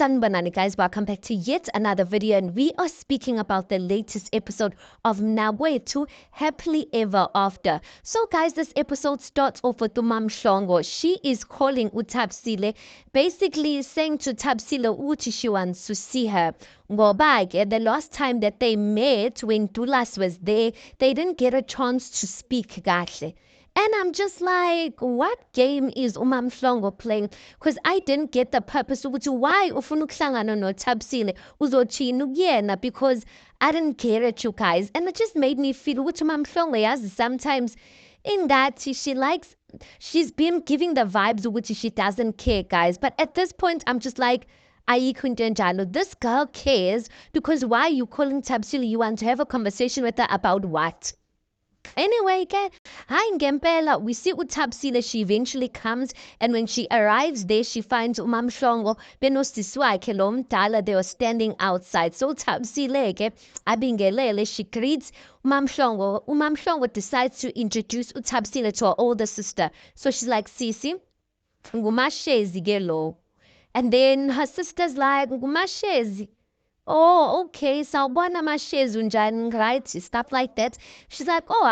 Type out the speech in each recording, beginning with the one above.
Sanbanani guys, welcome back to yet another video, and we are speaking about the latest episode of Mnabwethu Happily Ever After. So guys, this episode starts off with uMamhlongo. She is calling uThabisile, basically saying to Thabisile uthi she wants to see her. Ngoba the last time that they met, when Dulas was there, they didn't get a chance to speak kahle. And I'm just like, what game is uMamhlongo playing? Because I didn't get the purpose of why ufuna ukuhlangana noThabisile uzothina kuyena, because I didn't care at you guys. And it just made me feel ukuthi uMamhlongo yazi sometimes in that she's been giving the vibes ukuthi she doesn't care, guys. But at this point, I'm just like, ayikho into enjalo. This girl cares, because why are you calling Thabisile? You want to have a conversation with her about what? Anyway, hi ngempela, we see uThabisile. She eventually comes, and when she arrives there, she finds uMamhlongo benosisi wakhe lo mdala. They were standing outside. So uThabisile abingelele, she greets uMamhlongo. uMamhlongo decides to introduce uThabisile to her older sister. So she's like, Sisi, ngumashezi ke lo. And then her sister's like, ngumashezi. Oh, okay, sawubona mashezi unjani, right? Stuff like that. She's like, oh,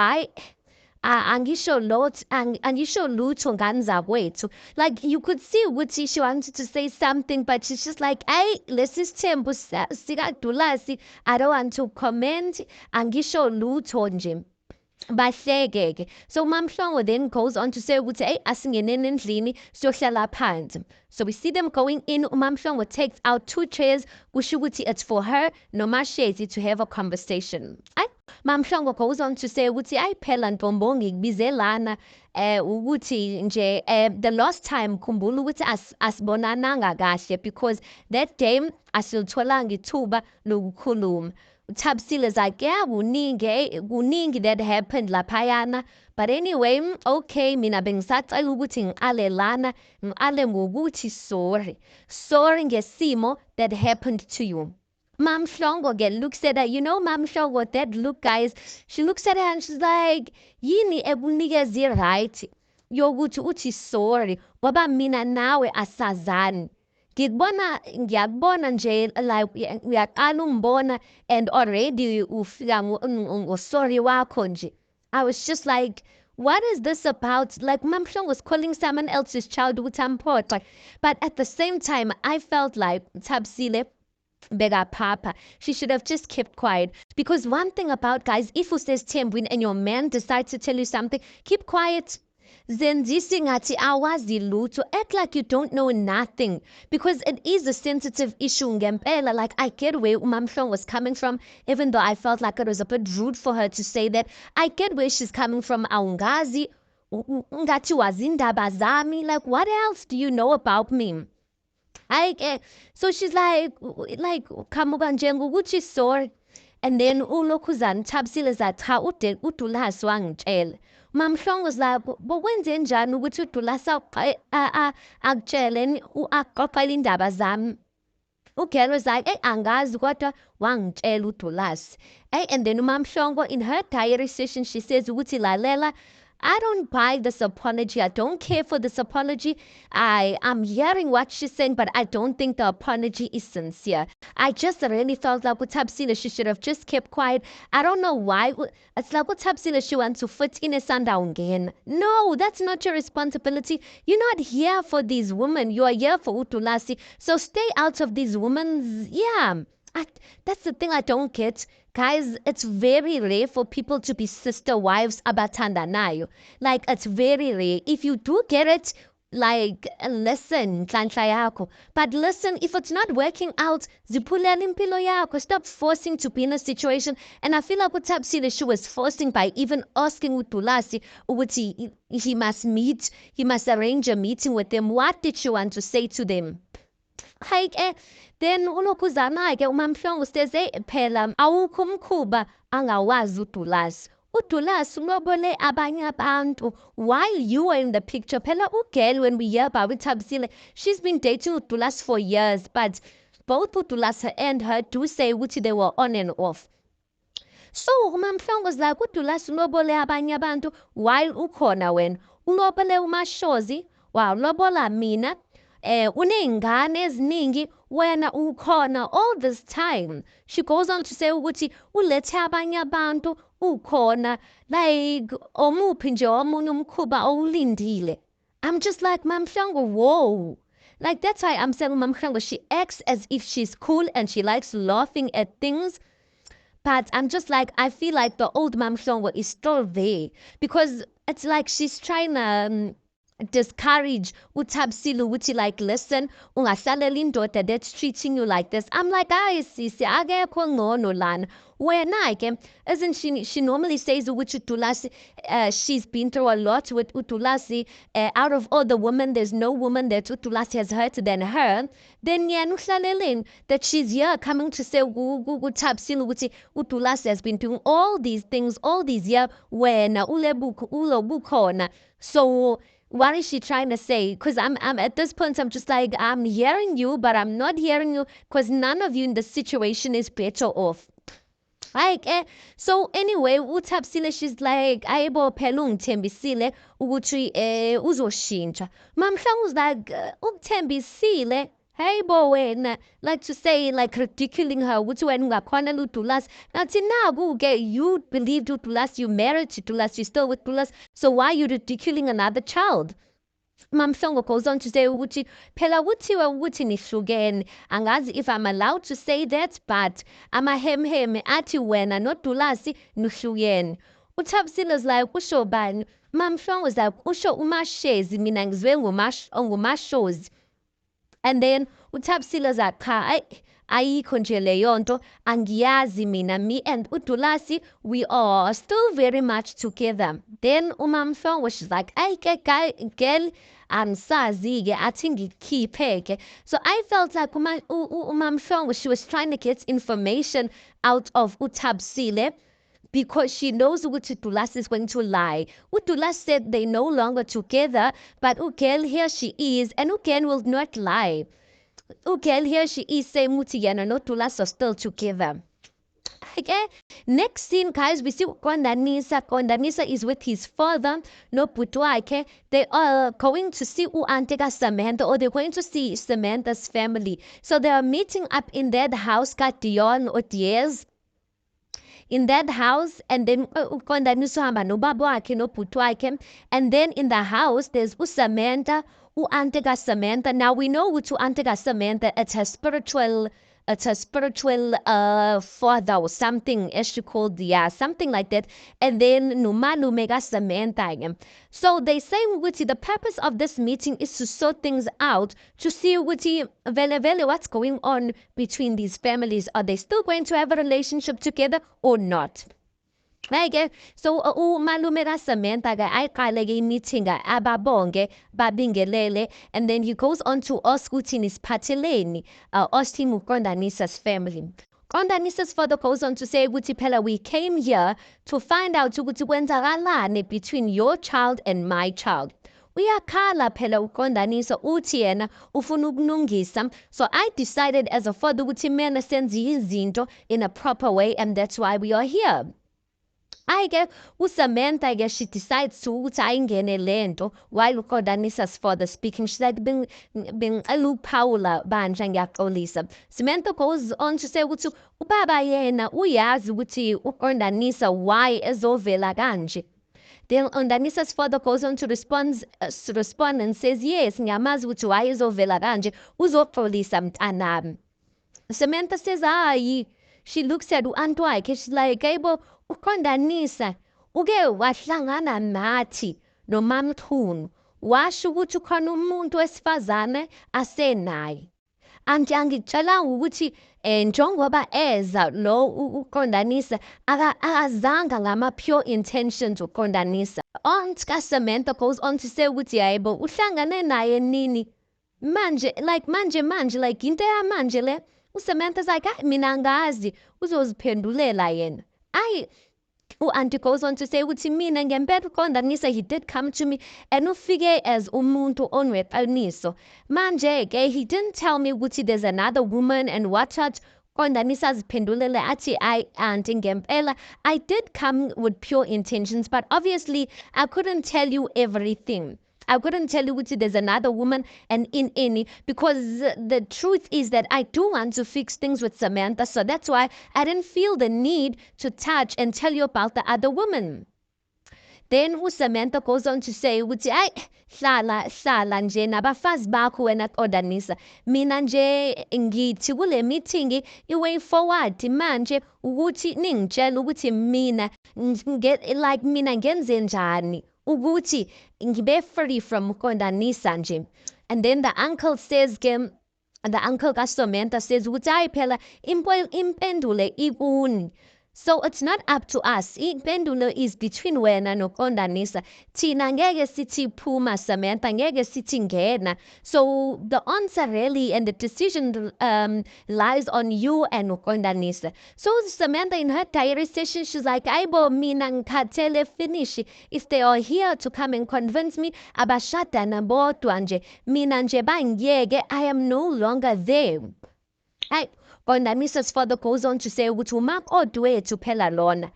angisho lutho ngani zakwethu. Like, you could see ukuthi she wanted to say something, but she's just like, hey, lesi sithembu sikaDulasi, I don't want to comment, angisho lutho nje. Bahleke. So uMamhlongo then goes on to say ukuthi hey, asingeneni endlini siyohlala phansi. So we see them going in. uMamhlongo takes out 2 chairs, kusho ukuthi it's for her noMashezi to have a conversation. Mamhlongo goes on to say ukuthi ayi phela Ntombo ngikubize lana ukuthi nje the last time khumbula ukuthi asibonananga kahle, because that day asilitholanga ithuba lokukhuluma. Thabisile's like, yeah, kuningi that happened laphayana. But anyway, okay, mina bengisacela ukuthi ngiqale lana, ngiqale ngokuthi sorry ngesimo that happened to you. Mamhlongo looks at her. You know Mamhlongo, that look, guys. She looks at her and she's like, yini ebunikezi right yokuthi uthi sorry ngoba mina nawe asazani. Ngiyakubona nje like uyaqala ungibona and already ufika ngosori wakho nje. I was just like, what is this about? Like Mamhlongo was calling someone else's child uThamport. But at the same time, I felt like Thabisile bega papa, she should have just kept quiet. Because one thing about guys, if you says Tembwin and your man decides to tell you something, keep quiet. Zenzisi ngathi awazi lutho, act like you don't know nothing, because it is a sensitive issue ngempela. Like, I get where uMamhlongo was coming from, even though I felt like it was a bit rude for her to say that. I get where she's coming from. Awungazi ngathi wazindaba zami, like what else do you know about me? So she's like kamuka nje ngokuthi sorry. And then ulokhuzana Thabisile zathi cha uDulasi wangitshela. Mamhlongo was like, but wenze njani ukuthi uDulasi akutshele aqoqele indaba zami? Ugirl was like, hey, angazi kodwa wangitshela uDulasi. And then uMamhlongo in her diary session, she says ukuthi lalela, I don't buy this apology. I don't care for this apology. I'm hearing what she's saying, but I don't think the apology is sincere. I just really felt like uThabisile, she should have just kept quiet. I don't know why. It's like uThabisile, she wants to fit in a sundown again. No, that's not your responsibility. You're not here for these women. You are here for uDulasi. So stay out of these women's, that's the thing I don't get. Guys, it's very rare for people to be sister wives abathandanayo. Like, it's very rare. If you do get it, like, listen, nhlanhla yakho. But listen, if it's not working out, ziphulele impilo yakho. Stop forcing to be in a situation. And I feel like uThabisile, she was forcing by even asking uDulasi ukuthi he must arrange a meeting with them. What did she want to say to them? Then ulokhuzana uMamhlongo says, hey, phela awukho umkhuba angawazi uDulasi. uDulasi ulobole abanye abantu while you were in the picture. Phela ugirl, when we hear about Thabisile, she's been dating uDulasi for years, but both uDulasi and her do say ukuthi they were on and off. So uMamhlongo was like, uDulasi ulobole abanye abantu while ukhona wena. Ulobole uMashozi, lobola mina. Uney'ngane eziningi wena ukhona all this time. She goes on to say ukuthi ulethe abanye abantu ukhona, like omuphi nje omunye umkhuba owulindile. I'm just like, Mamhlongo, whoa. Like, that's why I'm saying Mamhlongo, she acts as if she's cool and she likes laughing at things. But I'm just like, I feel like the old Mamhlongo is still there. Because it's like she's trying to discourage uThabisile ukuthi, like, listen, ungahlaleli indoda that's treating you like this. I'm like, hayi sisi, akekho ngcono lana. Wena ke, isn't she normally says ukuthi uDulasi, she's been through a lot with uDulasi. Out of all the women, there's no woman that uDulasi has hurt than her. Then yena uhlaleleni that she's here coming to say uThabisile ukuthi uDulasi has been doing all these things all these years, wena ulobukhona. So what is she trying to say? Because I'm at this point, I'm just like, I'm hearing you, but I'm not hearing you because none of you in the situation is better off. Like, so anyway, uThabisile, she's like, ayibo phela ungithembisile ukuthi uzoshintsha. Mamhlanga was like, ukuthembisile, hayibo wena, like to say, like ridiculing her ukuthi wena ungakhona uDulasi. Nathi naku-ke, you believed uDulasi, you married to Dulasi, you still with Dulasi, so why are you ridiculing another child? Mamhlongo goes on to say ukuthi phela kuthiwa ukuthi nihlukene. Angazi if I'm allowed to say that, but amahemheme athi wena noDulasi nihlukene. uThabisile's like, usho bani? Mamhlongo's like, usho uMashezi, mina ngizwe nguMashozi. And then uThabisile's like, cha, ayikho nje leyo nto, angiyazi mina. Me and uDulasi, we are still very much together. Then uMamhlongo, she's like, girl, angisazi-ke, athi ngikhiphe-ke. So I felt like uMamhlongo, she was trying to get information out of uThabisile because she knows ukuthi uDulasi is going to lie. uDulasi said they're no longer together, but girl, here she is, and girl will not lie. Girl, here she is saying ukuthi yena noDulasi are still together. Okay, next scene, guys, we see Kondanisa. Kondanisa is with his father, no Putwake. They are going to see Antega Samantha, or they're going to see Samantha's family. So they are meeting up in that house, got Dion or Diaz. In that house, and then Kondanisa hamba no babwake no Putwake. And then in the house, there's Samantha, Antega Samantha. Now we know to Antega Samantha, it's her spiritual father or something, as she called, yeah, something like that. And then Numanu Mega Samantha. So they say the purpose of this meeting is to sort things out, to see what's going on between these families. Are they still going to have a relationship together or not? Okay, so umalumera Samantha ayiqale meeting ababonge babingelele, and then he goes on to ask ukuthi nisiphatheleni, asked him uKondanisa's family. Kondanisa's father goes on to say ukuthi phela we came here to find out ukuthi kwenzakalani between your child and my child. Uyakhala phela uKondanisa uthi yena ufuna ukulungisa. So I decided as a father ukuthi mina senze izinto in a proper way, and that's why we are here. Samantha, she decides to ukuthi ayingene lento while uKondanisa's father speaking. She's like, Paula bandla ngiyaxolisa. Samantha goes on to say ukuthi ubaba yena uyazi ukuthi uKondanisa why ezovela kanje. Then Kondanisa's father goes on to respond and says, yes, ngiyamazi ukuthi why ezovela kanje, uzoxolisa mntanami. Samantha says, hayi. She looks at u-aunt wakhe, she's like, yebo, uKondanisa uke wahlangana nathi noMamthunu, washo ukuthi ukhona umuntu wesifazane asenaye. Angitshelanga ukuthi njengoba eza lo uKondanisa akazanga ngama-pure intentions uKondanisa. Aunt kaSamantha goes on to say ukuthi yebo uhlangane naye nini manje, like into yamanje le. uSamantha's like, mina angazi, uzoziphendulela yena. U-auntie goes on to say ukuthi mina ngempela uKondanisa, he did come to me and ufike as umuntu onweqiniso. Manje-ke he didn't tell me ukuthi there's another woman and what. Kondanisa ziphendulele athi auntie ngempela I did come with pure intentions, but obviously I couldn't tell you everything. I couldn't tell you which there's another woman and in any, because the truth is that I do want to fix things with Samantha. So that's why I didn't feel the need to touch and tell you about the other woman. Then uSamantha goes on to say ukuthi hayi hlala nje nabafazi bakho wena Kodanisa, mina nje ngithi kule meeting iway forward manje ukuthi ningitshela ukuthi mina mina ngenze njani ukuthi ngibe free from Kodanisa nje. And then the uncle says the uncle kaSamantha says ukuthi hayi phela impendule ikuni. So it's not up to us. Impendulo is between wena noKondanisa. Thina ngeke sithi phuma Samantha, ngeke sithi ngena. So the answer really and the decision lies on you and uKondanisa. So Samantha in her diary session, she's like, Aibo mina ngikhathele finish. If they are here to come and convince me, abashada nabodwa nje. Mina nje bangiyeke, I am no longer there. Kondanisa's father goes on to say ukuthi uma kodwethu phela lona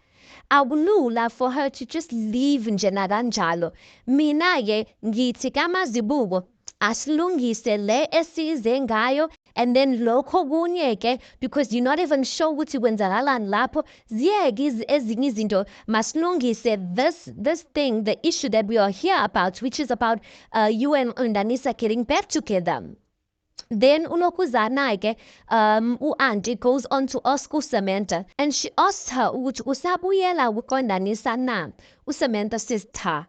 akulula for her to just leave nje nakanjalo. Mina-ke ngithi kaMazibuko asilungise le esize ngayo, and then lokho kunye-ke, because you're not even sure ukuthi kwenzakalani lapho, ziyeke ezinye izinto masilungise this thing, the issue that we are here about, which is about you and Kondanisa getting back together. Then uNokuzana-ke u-auntie goes on to ask uSamantha, and she asks her ukuthi usabuyela kuKondanisa na? uSamantha says cha.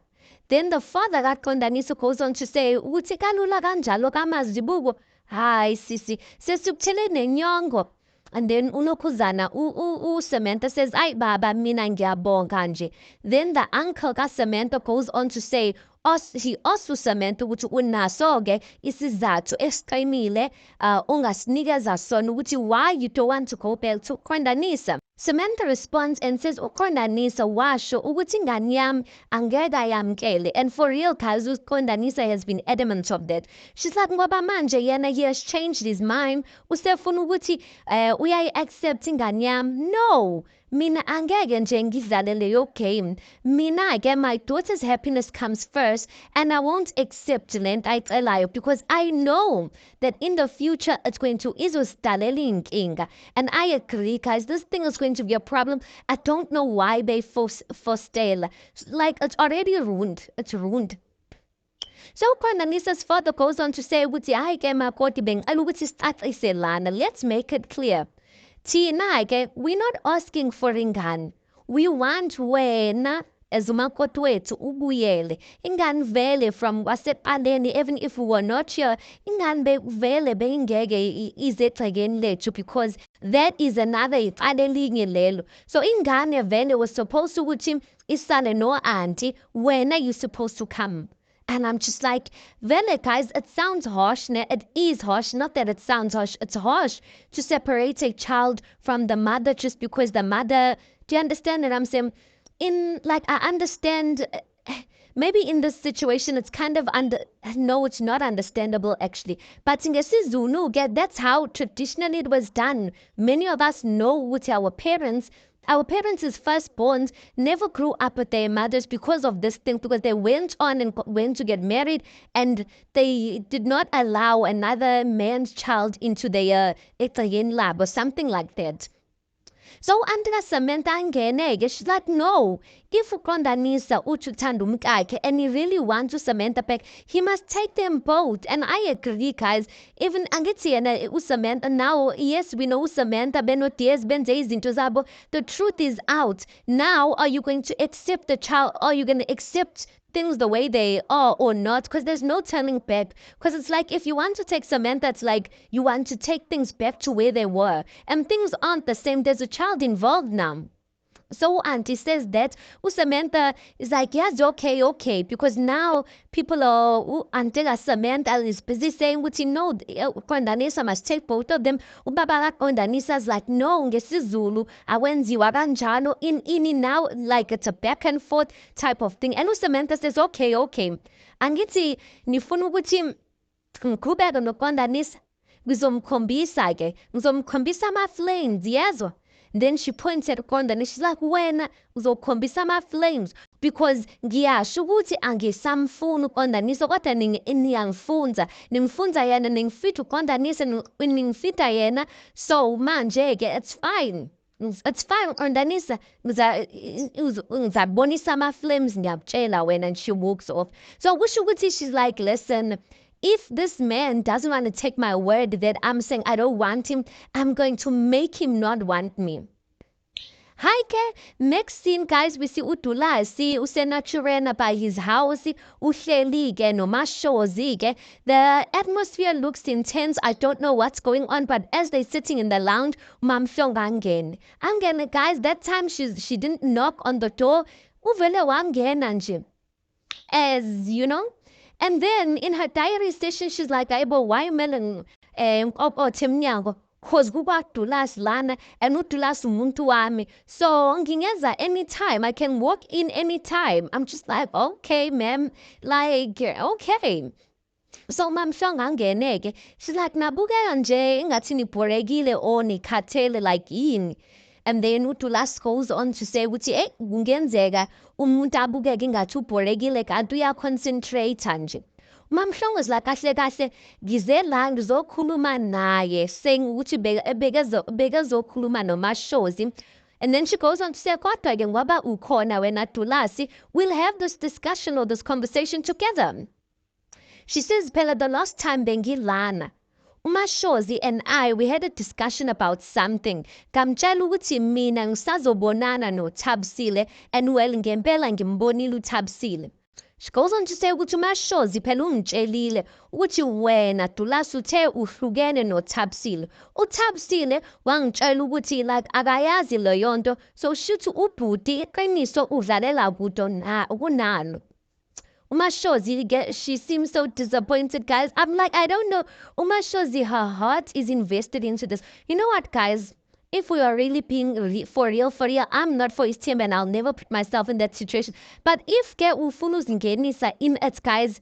Then the father kaKondanisa goes on to say ukuthi kalula kanjalo kaMazibuko, hayi sisi sesikuthele nenyongo. And then uNokuzana uSamantha says ayi baba mina ngiyabonga nje. Then the uncle kaSamantha goes on to say he asks uSamantha ukuthi unaso-ke isizathu esiqinile ongasinikeza sona ukuthi why you don't want to go back to Kondanisa. Samantha responds and says uKondanisa washo ukuthi ingane yami angeke ayamkele, and for real guys, uKondanisa has been adamant of that. She's like ngoba manje yena he has changed his mind, usefuna ukuthi uyayi-accept ingane yami. No, mina angeke nje ngidlale leyo game. Mina-ke my daughter's happiness comes first, and I won't accept lento ayicelayo because I know that in the future it's going to izosidalela inkinga. And I agree guys, this thing is going to be a problem. I don't know why they forced like it's already ruined. It's ruined. So Kondanisa's father goes on to say ukuthi hayi ke makoti bengicela ukuthi sicacise lana, let's make it clear. Thina-ke we're not asking for ingane, we want wena as umakoti wethu ubuyele. Ingane vele from kwaseqaleni, even if we were not here, ingane vele beyingeke ize egcekeni lethu, because that is another icala elinye lelo. So ingane vele was supposed to ukuthi isale no auntie, when are you supposed to come? And I'm just like, vele guys, it sounds harsh. It is harsh. Not that it sounds harsh. It's harsh to separate a child from the mother just because the mother. Do you understand what I'm saying? I understand. Maybe in this situation, it's kind of no, it's not understandable actually. But in Zulu, that's how traditionally it was done. Many of us know with our parents. Our parents' firstborns never grew up with their mothers because of this thing, because they went on and went to get married, and they did not allow another man's child into their lab or something like that. So Andrea Samantha angene-ke, she's like, no, if uKondanisa uthanda umkakhe and he really wants uSamantha back, he must take them both. And I agree guys, even angithi yena uSamantha now, yes, we know uSamantha beno-DS benze izinto zabo, the truth is out. Now are you going to accept the child? Are you going to accept things the way they are or not? Because there's no turning back. Because it's like if you want to take Samantha, it's like you want to take things back to where they were, and things aren't the same. There's a child involved now. So auntie says that Samantha is like, yes, okay, because now people are until Samantha is busy saying what you know, Kondanisa must take both of them. Ubaba Kondanisa is like, no, ngesizulu awenziwa kanjalo in now, like it's a back and forth type of thing. And Samantha says, okay. Angithi nifuna ukuthi ngiqhubeke noKondanisa, ngizomkhombisa ama-flames, yezwa. Then she points at Kondani. She's like, wena uzokhombisa ama-flames because ngiyasho ukuthi angisamfuni ukondanisa kodwa niyangifunza ningifunza yena ningifita ukondanisa ningifita yena so manje-ke it's fine. It's fine, Ondanisa. Ngizabonisa ama-flames ngiyakutshela wena, and she walks off. So kusho ukuthi she's like, listen, if this man doesn't want to take my word that I'm saying I don't want him, I'm going to make him not want me. Hi-ke, next scene guys, we see uDulasi useNaturena by his house, uhleli-ke noMashozi-ke. The atmosphere looks intense. I don't know what's going on, but as they're sitting in the lounge, uMamhlongo angene guys, that time she didn't knock on the door. Uvele wangena nje. As you know. And then in her diary session, she's like, "Aibo, why melon temnyango? Cause kukaDulasi lana and uDulasi umuntu wami. So ngingeza anytime. I can walk in anytime." I'm just like, okay, ma'am. Like, okay. So Mamhlongo angene-ke. She's like, nabukeka nje ingathi nibhorekile or nikhathele like yini. And then uDulasi goes on to say ukuthi kungenzeka umuntu abukeke ingathi ubhorekile kanti uyaconcentrate nje. Mamhlongo is like, kahle kahle ngize la ngizokhuluma naye, saying ukuthi bekezokhuluma noMashozi. And then she goes on to say, kodwa-ke ngoba ukhona wena Dulasi, we'll have this discussion or this conversation together. She says, phela the last time bengilana, uMashozi and we had a discussion about something. Ngamtshela ukuthi mina ngisazobonana noThabisile and well ngempela ngimbonile uThabisile. She goes on to say ukuthi uMashozi phela ungitshelile ukuthi wena Dulasi uthe uhlukene noThabisile. uThabisile wangitshela ukuthi like akayazi leyo nto, so shuthi ubhuti iqiniso udlalela budo kunalo. Umashozi, she seems so disappointed, guys. I'm like, I don't know. Umashozi, her heart is invested into this. You know what, guys? If we are really being for real, I'm not for his team and I'll never put myself in that situation. But if ke ufunu zingenisa in it, guys,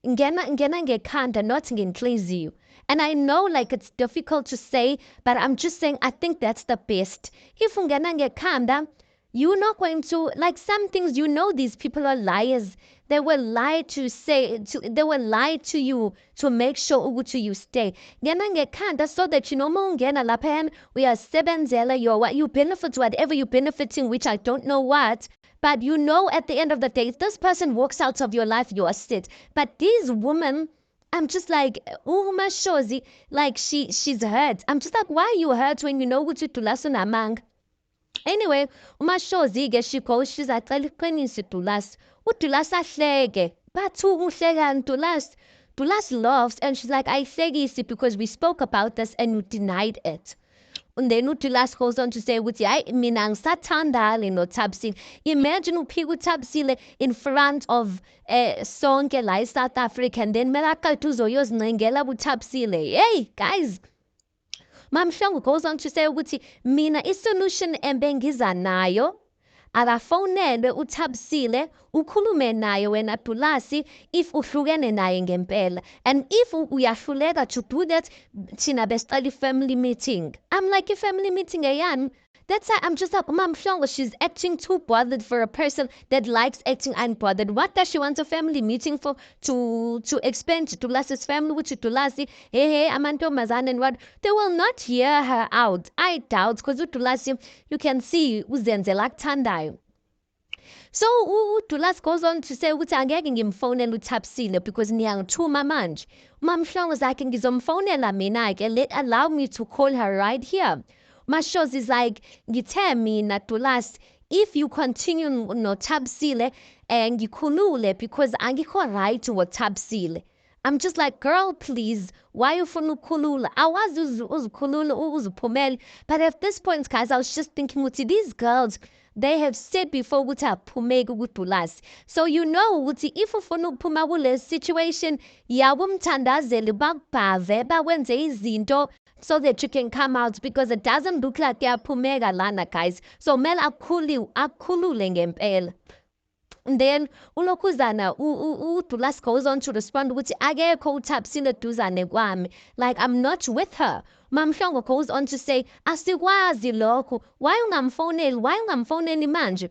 ngena ngekhanda, not ngenhliziyo. And I know like it's difficult to say, but I'm just saying I think that's the best. If ungena ngekhanda, you're not going to, like some things, you know these people are liars. They will lie they will lie to you to make sure ukuthi you stay. Ngena ngekhanda so that you know mawungena lapha uyasebenzela you benefit whatever you're benefiting, which I don't know what. But you know at the end of the day, if this person walks out of your life, you are set. But these women, I'm just like, Umashozi, like she's hurt. I'm just like, why are you hurt when you know ukuthi Dulasi namanga? Anyway, uMashozi-ke she goes, she's like, "Qiniso Dulasi." uDulasi ahleke. But uhlekani Dulasi? Dulasi laughs and she's like, ayihlekisi because we spoke about this and you denied it. And then uDulasi goes on to say ukuthi hayi mina ngisathandale noThabisile. Imagine uphika uThabisile in front of sonke la eSouth Africa and then mela aqeda uzoyozincengela uThabisile. Hey guys, Mamhlongo goes on to say ukuthi mina isolution embengiza nayo akafonelwe uThabisile ukhulume naye wena Dulasi if uhlukene naye ngempela, and if uyahluleka to do that thina besicela family meeting. I'm like, a family meeting eyani? That's why I'm just like, Mamhlongo, she's acting too bothered for a person that likes acting unbothered. What does she want a family meeting for? To explain to Dulasi's family, which Dulasi, hey, amantombazane and what? They will not hear her out. I doubt, because Dulasi, you can see uzenzela kuthandayo. So uDulasi goes on to say ukuthi angeke ngimfonele uThabisile because niyangithuma manje. Mamhlongo is like, ngizomfonela mina-ke, allow me to call her right here. Mashozi is like, ngithe mina Dulasi, if you continue noThabisile ngikhulule because angikho right woThabisile. I'm just like, girl, please, why you ufuna ukukhulula? Awazi uzikhulula uziphumele. But at this point, guys, I was just thinking ukuthi these girls, they have said before ukuthi aphumeke kuDulasi. So you know ukuthi if ufuna ukuphuma kule situation, yabumthandazeli bakubhave bakwenze izinto so that you can come out, because it doesn't look like yaphumeka lana, guys. So mele akhulule ngempela. And then ulokhuzana uDulas goes on to respond ukuthi akekho uThapsile duzane kwami, like I'm not with her. Mamhlongo goes on to say asikwazi lokho, why ungamfoneli manje?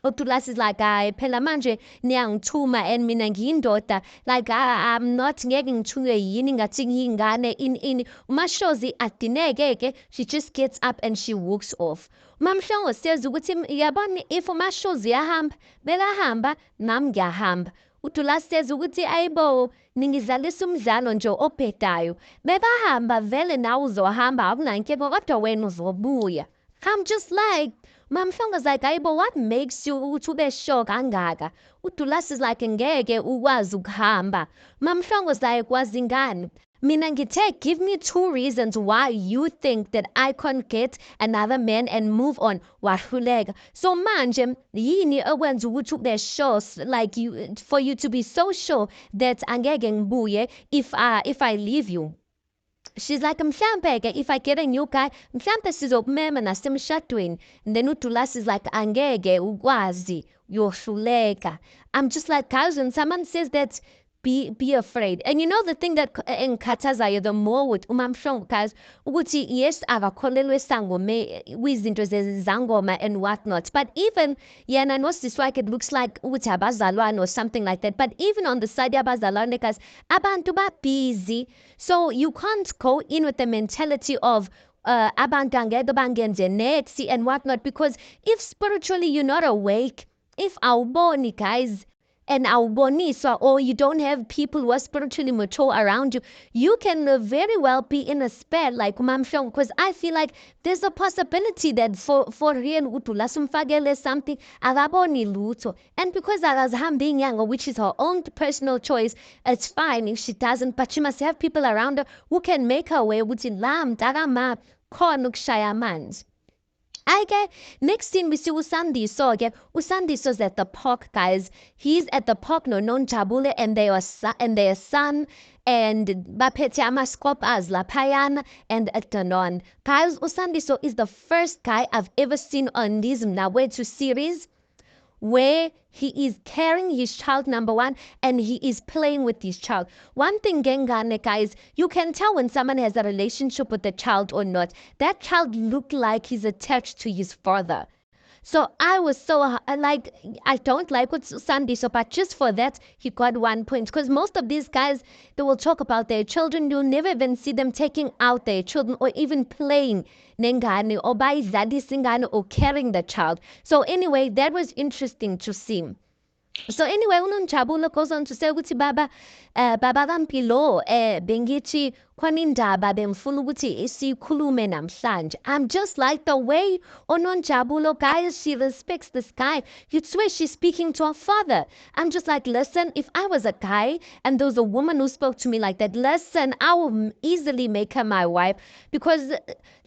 uDulas is like, hayi phela manje niyangithuma and mina ngiyindoda, like I'm not ngeke ngithunywe yini ngathi ngiyingane ini. Umashozi adineke-ke, she just gets up and she walks off. Mamhlongo says ukuthi yabona, if umashozi yahamba belahamba nami ngiyahamba. uDulas says ukuthi ayibo ningidlalisa umdlalo nje obhedayo, bebahamba vele nawe uzohamba akunankinga kodwa wena uzobuya. I'm just like, Mamhlongo's like, ayibo, what makes you ukuthi ube sure kangaka? uDulas is like, ngeke ukwazi ukuhamba. Mamhlongo's like, wazi ngani? Mina ngithe, give me 2 reasons why you think that I can't get another man and move on. Wahluleka. So manje yini ekwenza ukuthi ube sure, like you, for you to be so sure that angeke ngibuye if I leave you? She's like, mhlambe-ke if I get a new guy, mhlambe sizokumema nasemshadweni. And then uDulas is like, angeke ukwazi, uyohluleka. I'm just like, guys, when someone says that, be afraid. And you know the thing that enkhathazayo the more with uMamhlongo, guys, ukuthi yes akakholelwa esangome kwizinto zezangoma and whatnot, but even yena nosisi wakhe, it looks like ukuthi abazalwane or something like that. But even on the side yabazalwane, guys, abantu ba busy, so you can't go in with the mentality of abantu angeke bangenze next and whatnot, because if spiritually you're not awake, if awuboni, guys, and awuboniswa, or you don't have people who are spiritually mature around you, you can very well be in a spell like uMamhlongo, because I feel like there's a possibility that for real uDulas umfakele something akaboni lutho, and because akazihambi inyanga, which is her own personal choice, it's fine if she doesn't, but she must have people around her who can make her way ukuthi la mntakama khona ukushaya amanzi. Next scene we see Usandiso again. Usandiso's at the park, guys. He's at the park noNonjabule and their son and baphethe amaskopas laphayana and Danon. Guys, Usandiso is the first guy I've ever seen on this Mnawethu series where he is carrying his child, number one, and he is playing with his child. One thing, Gengane, guys, you can tell when someone has a relationship with the child or not. That child looked like he's attached to his father. So I was so like, I don't like what Usandiso, but just for that, he got 1 point. Because most of these guys, they will talk about their children. You'll never even see them taking out their children or even playing nengane or bayidlalisingane or carrying the child. So anyway, that was interesting to see. So anyway, uNonjabulo goes on to say ukuthi baba kaMpilo bengithi khona indaba bengifuna ukuthi sikhulume namhlanje. I'm just like the way uNonjabulo, guys, she respects this guy. You'd swear she's speaking to her father. I'm just like, listen, if I was a guy and there was a woman who spoke to me like that, listen, I will easily make her my wife, because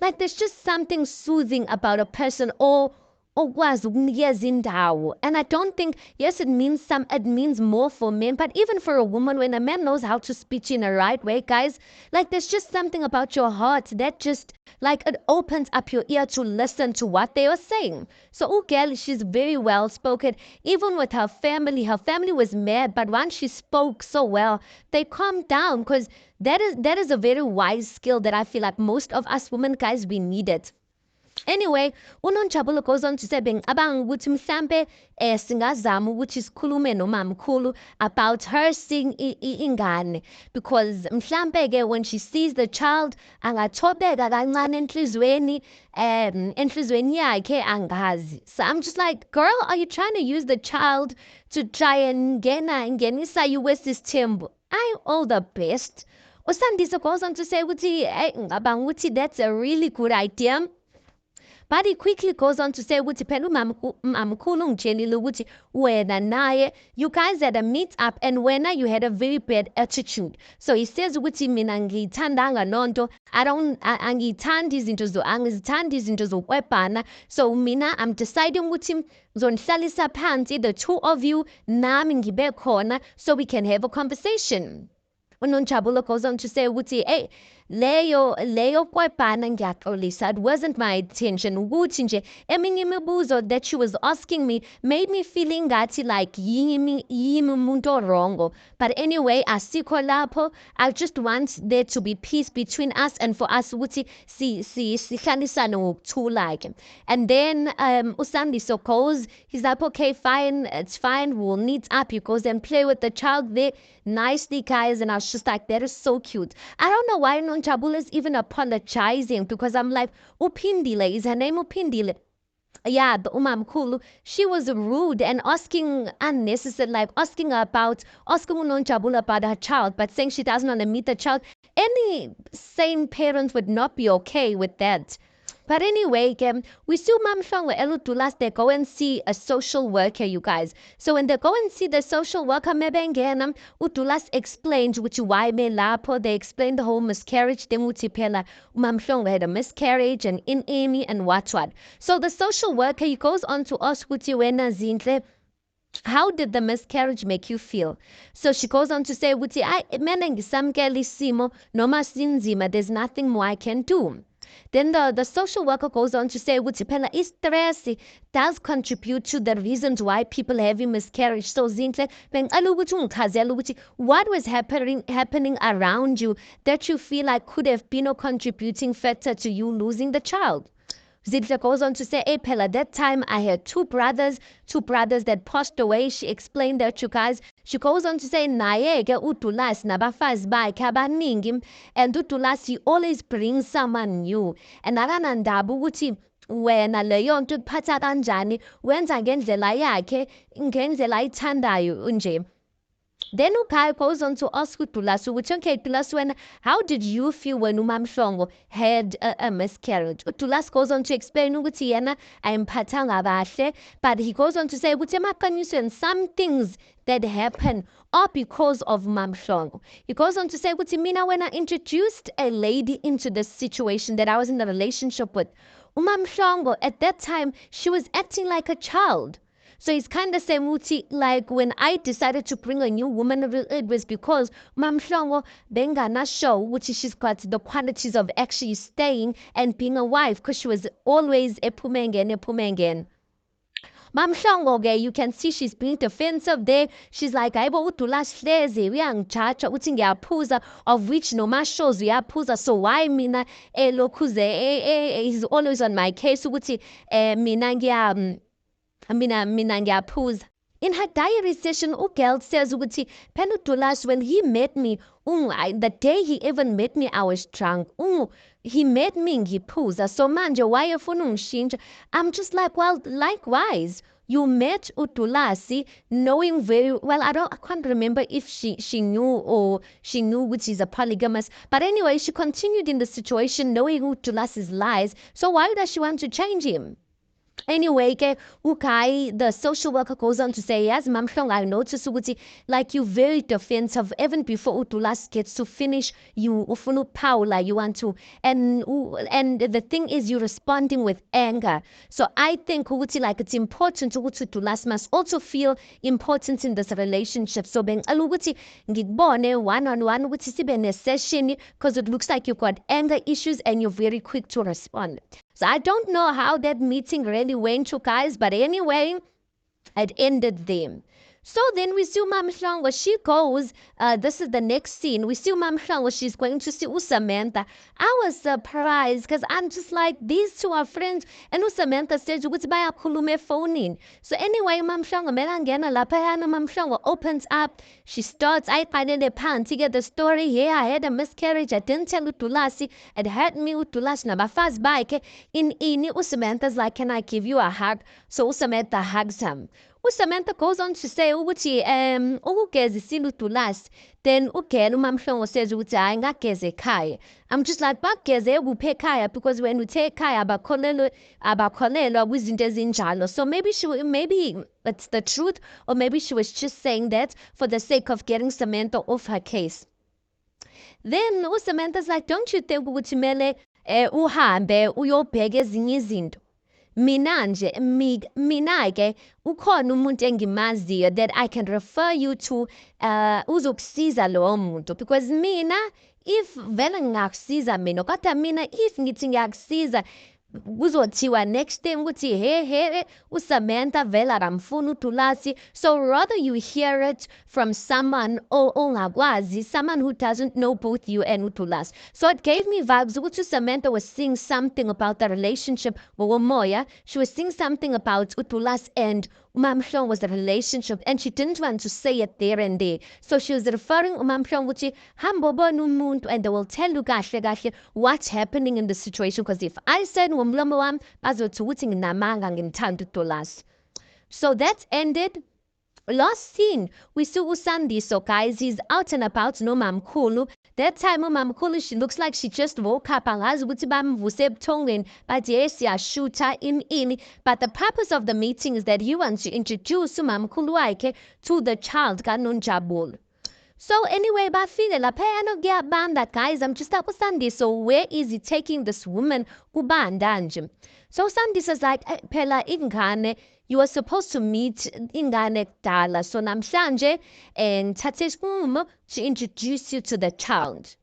like there's just something soothing about a person or okwazi ukunikeza indawo. And I don't think, yes, it means more for men, but even for a woman, when a man knows how to speak in a right way, guys, like there's just something about your heart that just like it opens up your ear to listen to what they are saying. So Ugel, she's very well spoken. Even with her family was mad, but once she spoke so well, they calmed down, because that is a very wise skill that I feel like most of us women, guys, we need it. Anyway, uNonjabulo goes on to say abang ukuthi mhlambe singazama ukuthi sikhulume nomamkhulu about her seeing ingane, because mhlambe ke when she sees the child angathobeka kancane enhlizweni yakhe angazi. So I'm just like, girl, are you trying to use the child to try and ngenisa you wesisithembu? I all the best. Usandiso goes on to say ukuthi ngabang ukuthi that's a really good idea. But he quickly goes on to say ukuthi phela umamkhulu ngitshelile ukuthi wena naye you guys had a meet up and wena you had a very bad attitude. So he says ukuthi mina ngiyithandanga nonto, angiyithandi izinto zokwebhana. So mina I'm deciding ukuthi ngizonihlalisa phansi, the two of you, nami ngibe khona, so we can have a conversation. uNonjabulo goes on to say ukuthi hey, leyo kwebhana ngiyaxolisa, it wasn't my intention ukuthi nje eminye imibuzo that she was asking me made me feel ingathi like yimi umuntu orongo. But anyway, asikho lapho. I just want there to be peace between us and for us ukuthi sihlalisane ngokuthula. And then uSandiso goes, he's like, okay, fine, it's fine, we'll meet up. He goes and play with the child there nicely, guys. And I was just like, that is so cute. I don't know why Nonjabula is even apologizing, because I'm like, Upindile, is her name Upindile? Yeah, the Kulu, she was rude and asking unnecessary, like asking Nonjabula about her child, but saying she doesn't want to meet the child. Any sane parent would not be okay with that. But anyway, we still mamshangwe eludulas, they go and see a social worker, you guys. So when they go and see the social worker, mebengena, udulas explained which why me lapo, they explained the whole miscarriage, then utipela mamshangwe had a miscarriage and in Amy and what. So the social worker, he goes on to ask Wena Zintle, how did the miscarriage make you feel? So she goes on to say, there's nothing more I can do. Then the social worker goes on to say, stress does contribute to the reasons why people have a miscarriage. So what was happening around you that you feel like could have been a contributing factor to you losing the child? Zinhle goes on to say, hey, Pella, that time I had two brothers that passed away. She explained that, you guys. She goes on to say, naye ke uDulas nabafazi bakhe abaningi, and uDulas, he always brings someone new. And akanandaba ukuthi wena leyo nto ikuphatha kanjani, wenza ngendlela yakhe, ngendlela ayithandayo nje. Then Ukai goes on to ask Utulasu, which okay, Tulaswena, how did you feel when Umamshongo had a miscarriage? Utulas goes on to explain Utiana, I'm patanga bashe, but he goes on to say, and some things that happen are because of Mamshongo. He goes on to say, Utimina, when I introduced a lady into this situation that I was in a relationship with, Umamshongo, at that time, she was acting like a child. So it's kind of saying, Muti, like when I decided to bring a new woman, it was because Mamshongo Bengana show, which she's got the qualities of actually staying and being a wife, because she was always epumengen. Mamshongo, you can see she's being defensive there. She's like, Aibo utulash hlezi, uyangijaja, uthi ngiyaphuza, of which no más shows uyaphuza. So why mina lokhuze he's always on my case ukuthi mina ngiyaphuza. In her diary session, Ugel says ukuthi Penutulas, when he met me, the day he even met me, I was drunk. He met me ngiphuza. So manje, why ufuna ungishintsha? I'm just like, well, likewise. You met Utulasi knowing very well. I can't remember if she knew which is a polygamous. But anyway, she continued in the situation knowing Utulasi's lies. So why does she want to change him? Anyway, Ukai, the social worker goes on to say, yes, Mamshong, I noticed like you very defensive. Even before Utulas gets to finish, you ufunu paula, you want to, and the thing is, you're responding with anger. So I think like it's important to Utulas must also feel important in this relationship. So being aluguti ngibone one-on-one with sibe session, because it looks like you've got anger issues and you're very quick to respond. So I don't know how that meeting really went, you guys, but anyway, it ended there. So then we see Mamshangwa, she goes, this is the next scene. We see Mamshangwa, she's going to see Samantha. I was surprised because I'm just like, these two are friends. And Samantha says, what's by a phone in? So anyway, Mamshangwa, Melangena, Lapayana Mamshangwa opens up. She starts, I find in a pan to get the story. Yeah, I had a miscarriage. I didn't tell Utulasi. It hurt me Utulasi. Now, fast bike in Samantha's like, can I give you a hug? So Samantha hugs him. Samantha goes on to say ukuthi ukugezisile uDulas, then ugela uMamhlongo says ukuthi hayi ngageze ekhaya. I'm just like bageze kuphi ekhaya, because when we take ekhaya abakholelwa kwizinto ezinjalo. So maybe it's the truth, or maybe she was just saying that for the sake of getting Samantha off her case. Then Samantha's like, don't you think ukuthi mele uhambe uyobheka ezinye izinto? mina-ke ukhona umuntu engimaziyo that I can refer you to uzokusiza lowo muntu because mina if vele ngingakusiza mina kodwa mina if ngithi ngiyakusiza kuzothiwa next time ukuthi he uSamantha vele akamfuni uDulasi. So rather you hear it from someone ongakwazi, someone who doesn't know both you and uDulasi. So it gave me vibes ukuthi Samantha was saying something about the relationship with Moya. She was saying something about uDulasi and uMamhlongo was the relationship, and she didn't want to say it there and there. So she was referring uMamhlongo ukuthi hamba ubone umuntu and they will tell you kahle kahle what's happening in the situation, because if I said ngomlomo wami bazothi ukuthi nginamanga ngimthanda uDulasi. So that ended. Last scene, we see Usandiso, guys. He's out and about, no Mamkhulu. That time, Mamkhulu, she looks like she just woke up. But yes, yeah, shooter in. But the purpose of the meeting is that he wants to introduce Mamkhulu to the child, Kanunjabul. So anyway, bafile la ano banda, guys. I'm just up with Usandiso. Where is he taking this woman? Kubandanje. So Usandiso's like, Pela ingane. You were supposed to meet ingane kudala, so namhlanje ngithathe isinqumo to introduce you to the child.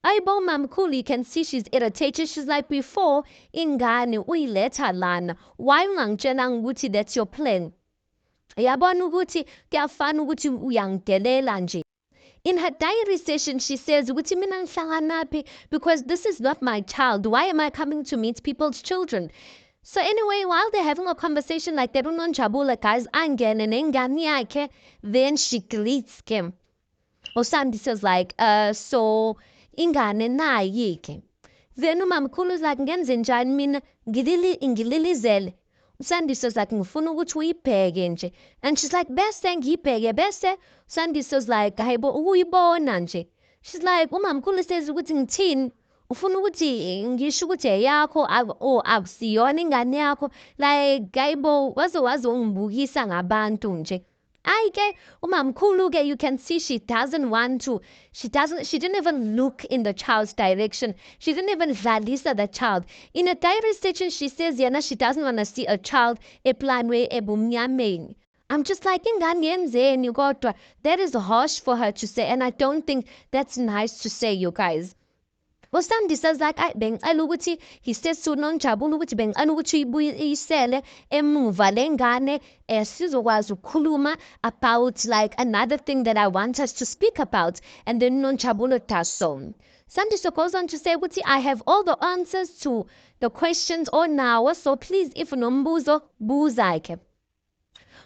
Ayibo mamkhulu, you can see she's irritated. She's like, before ingane uyiletha lana, why ungangitshelanga ukuthi that's your plan? Yabona ukuthi kuyafana ukuthi uyangidelela nje. In her diary session, she says, ukuthi mina ngihlanganaphi because this is not my child. Why am I coming to meet people's children? So anyway, while they're having a conversation like that, uNonjabula, guys, angene nengane yakhe, then she greets him. Usandiso's like, so ingane nayike. Then uMamkhulu's like, ngenze njani mina ngililizele. Usandiso's like, ngifuna ukuthi uyibheke nje. And she's like, bese ngiyibheke bese. Usandiso's like, hayibo uyibona nje. She's like, uMamkhulu says ukuthi ngithini? Ufuna ukuthi ngisho ukuthi eyakho akusiyona ingane yakho, like gayibo wazongibukisa ngabantu nje. Ayike umamkhulu ke, you can see she didn't even look in the child's direction. She didn't even dlalisa the child. In a diary session, she says yena she doesn't want to see a child eplanwe ebumnyameni. I'm just like, ingane yenzeni kodwa? That is harsh for her to say, and I don't think that's nice to say, you guys. Usandiso's like, bengicela ukuthi, he says to uNonjabula ukuthi bengicela ukuthi uyibuyisele emuva lengane sizokwazi ukukhuluma about like another thing that I want us to speak about. And then uNonjabula does so. Sandiso goes on to say ukuthi, I have all the answers to the questions on now, so please if unombuzo buza.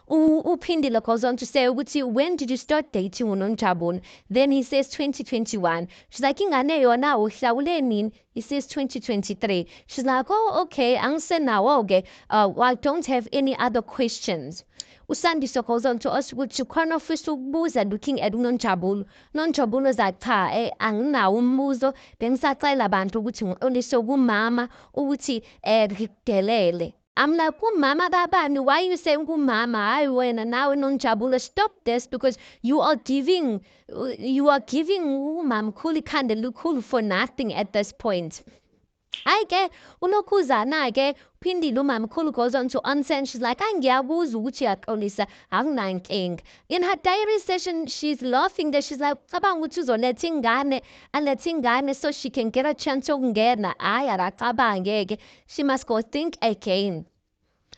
Uphindile goes on to say ukuthi, when did you start dating uNonjabula? Then he says 2021. She's like, ingane yona uhlawule nini? He says 2023. She's like, oh, okay, angisenawo-ke. I don't have any other questions. Usandiso goes on to us ukuthi khona ofisa ukubuza looking at uNonjabula. uNonjabula's like, cha, anginawo umbuzo, bengisacela abantu ukuthi ngiqolise kumama ukuthi ngikudelele. I'm like, kumama babani, why are you saying kumama? Hayi wena nawe Nonjabula, stop this, because you are giving umamkhulu kind of lukhulu for nothing at this point. Ayike ulokhuzana-ke uphindile umamkhulu goes on to answer, and she's like, ngiyabuza ukuthi yaxolisa, akunankinga. In her diary session, she's laughing there. She's like, cabanga ukuthi uzoletha ingane so she can get a chance yokungena. Hayi akacabange-ke, she must go think again.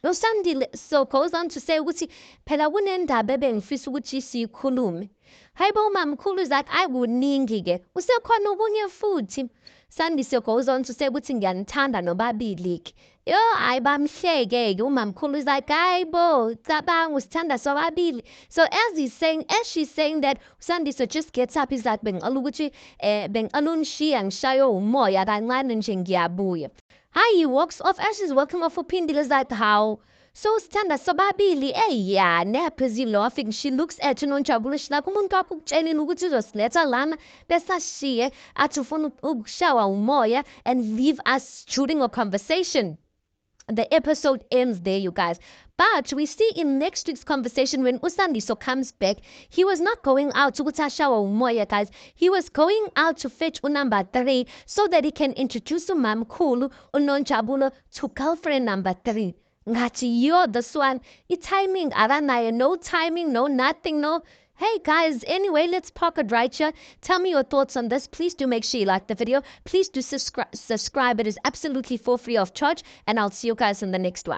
Usandile so goes on to say ukuthi phela kunendaba ebengifisa ukuthi siyikhulume. Hayibo umamkhulu is like, kuningi-ke, usekhona okunye futhi. Sandiso goes on to say ukuthi ngiyanithanda nobabili-ke. Yo, hayi bamhleke-ke. Umamkhulu is like, hayibo cabanga usithanda sobabili. So as she's saying that, Sandiso just gets up. He's like, bengicela ukuthi bengicela unishiya ngishaye umoya kancane nje ngiyabuya. Hi, he walks off. As she's walking off, uphindile is like, how? So sithanda sobabili, yeah, busy laughing. She looks at uNonjabula, she's like, umuntu wakho ukutshelile ukuthi uzosiletha lana bese ashiye athi ufuna ukushawa umoya and leave us shooting a conversation. the episode ends there, you guys. But we see in next week's conversation when Usandiso comes back, he was not going out to Utashawa Umoya, guys. He was going out to fetch number 3 so that he can introduce Mam Kulu Unonjabulo to girlfriend number 3. Ngathi yo this one. It's timing, aranaya, no timing, no nothing, no. Hey guys, anyway, let's park it right here. Tell me your thoughts on this. Please do make sure you like the video. Please do subscribe. It is absolutely for free of charge. And I'll see you guys in the next one.